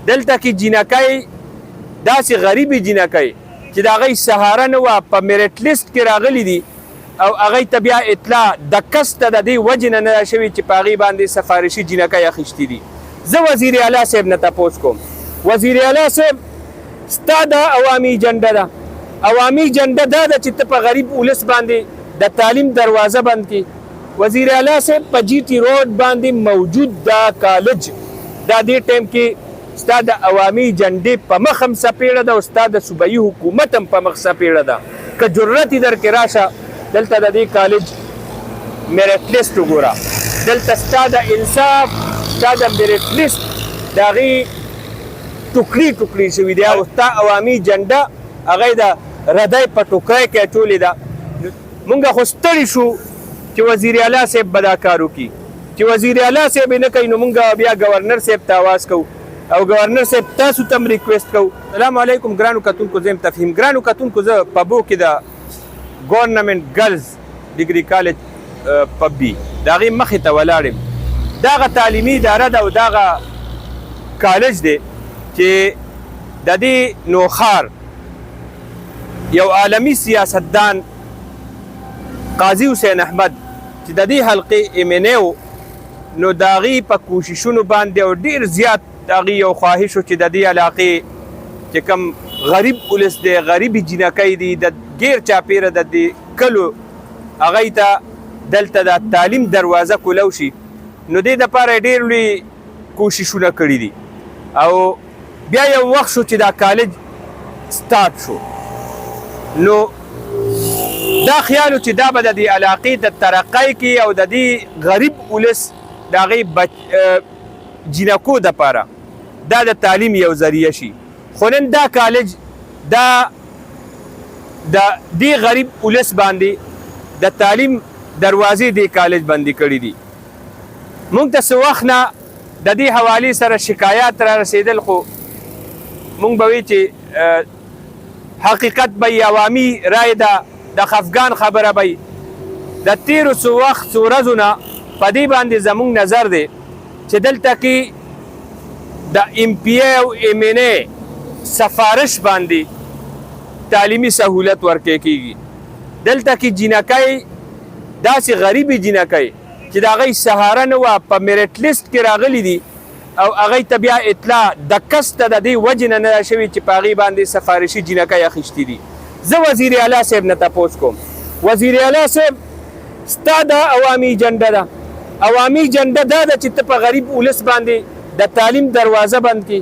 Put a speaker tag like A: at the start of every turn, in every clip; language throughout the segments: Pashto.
A: دلته کې جینکۍ داسې غریبې جینکۍ چې د هغې سهاره نه وه په میرټ لیست کې راغلي دي او هغې ته بیا اطلاع د کس ته د دې وجې نه ده شوې چې په هغې باندې سفارشي جینکۍ اخیستي دي. زه وزیر اعلی صاحب نه تپوس کوم، وزیر اعلی صاحب ستا دا عوامي جنډه ده، عوامي جنډه دا ده چې ته په غریب ولس باندې د تعلیم دروازه بند کړي. وزیر اعلی صاحب په جی ټي روډ باندې موجود دا کالج دا دې ټایم کې ستا د عوامي جنډې په مخ هم څپېړه ده او ستا د صوبایي حکومت هم په مخ څپېړه ده. که جرت یې درکې راشه دلته د دې کالج میرټ لیست وګوره، دلته ستا د انصاف ستا د میرټ لیست د هغې ټوکري ټوکري شوي دي او ستا عوامي جنډه هغه د ردی په ټوکری کې اچولې ده. مونږ خو ستړي شو چې وزیر اعلی صاحب به دا کار وکړي، چې وزیر اعلی صاحب یې نه کوي نو مونږ بیا ګورنر صاحب ته آواز کوو او ګورنر صاحب تاسو ته هم ریکویسټ کوو. السلام علیکم ګرانو کتونکو، زه یم تفهیم. ګرانو کتونکو، زه پبو کې د ګورنمنټ ګرلز ډګري کالج پبي د هغې مخې ته ولاړ یم. دغه تعلیمي اداره ده او دغه کالج دی چې د دې نوښار یو عالمي سیاستدان قاضي حسین احمد چې د دې حلقې ایمنی و نو د هغې په کوششونو باندې او ډېر زیات د هغې یو خواهش و چې د دې علاقې چې کوم غریب ولس دی، غریبې جینکۍ دي، د ګیر چاپیره د دې کلو هغې ته دلته د تعلیم دروازه کولو شي. نو دې دپاره ډېر لوی کوششونه کړي دي او بیا یو وخت شو چې دا کالج سټارټ شو. نو دا خیال چې دا به د دې علاقې د ترقۍ کې او د دې غریب ولس د هغې جینکو دپاره دا د تعلیم یو ذریعه شي. خو نن دا کالج دا د دې غریب ولس باندې د تعلیم دروازې دې کالج بندي کړي دي. مونږ ته څه وخت نه د دې حوالې سره شکایات را رسېدل، خو مونږ به وی چې حقیقت به عوامي رای ده، د خفګان خبره به د تیرو څو وخت څو ورځو نه په دې باندې زموږ نظر دی چې دلته کې د ایم پی ای او ایم این ای سفارش باندې تعلیمي سهولت ورکړی کېږي. دلته کې جینکۍ داسې غریبې جینکۍ چې د هغې سهاره نه وه په میرټ لیست کې راغلي دي او هغې ته بیا اطلاع د کس ته د دې وجې نه ده شوې چې په هغې باندې سفارشي جینکۍ اخیستي دي. زه وزیر اعلی صاحب نه تپوس کوم، وزیر اعلی صاحب ستا دا عوامي جنډه ده، عوامي جنډه دا ده چې ته په غریب ولس باندې د تعلیم دروازه بند کړي.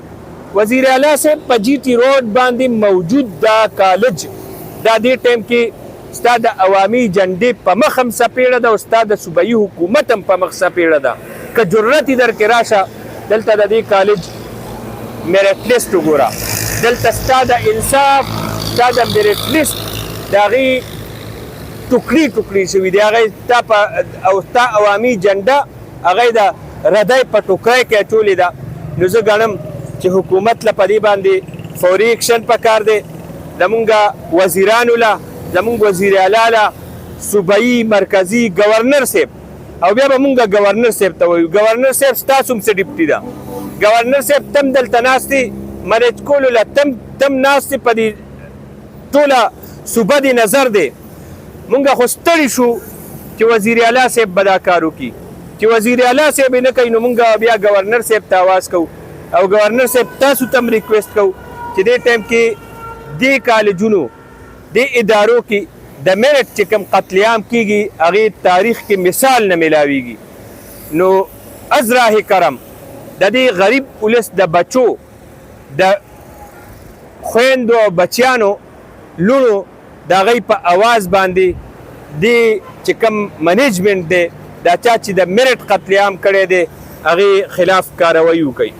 A: وزیر اعلی صاحب په جی ټي روډ باندې موجود دا کالج دا دې ټایم کې ستا د عوامي جنډې په مخ هم څپېړه ده او ستا د صوبایي حکومت هم په مخ څپېړه ده. که جرت یې درکې راشه دلته د دې کالج میرټ لیست وګوره، دلته ستا د انصاف ستا د میرټ لیست د هغې ټوکري ټوکري شوي دي، هغې او ستا عوامي جنډه هغې د ردی په ټوکری کې اچولې ده. نو زه ګڼم چې حکومت له په دې باندې فوري اکشن پکار دی. زمونږ وزیرانو له، زمونږ وزیر اعلی له، صوبایي مرکزي ګورنر صاحب او بیا به مونږ ګورنر صاحب ته وایو. ګورنر صاحب ستاسو هم څه ډیپټي ده، ګورنر صاحب تم دلته ناست دی، منیج کولو له تم ناست دی، په دې ټوله صوبه دې نظر دی. مونږ خو ستړي شو چې وزیر اعلی صاحب به دا کار وکړي، چې وزیر اعلی صاحب یې نه کوي نو مونږ بیا ګورنر صاحب ته آواز کوو او ګورنر صاحب تاسو ته هم ریکویسټ کوو چې دې ټایم کې دې کالجونو دې ادارو کې د میرټ چې کوم قتل عام کېږي هغې تاریخ کې مثال نه میلاویږي. نو از راه کرم د دې غریب ولس د بچو د خویندو او بچیانو لونو د هغې په اواز باندې دې چې کوم منیجمنټ دی دا چا چې د میرټ قتل عام کړی دی هغې خلاف کاروایي وکړي.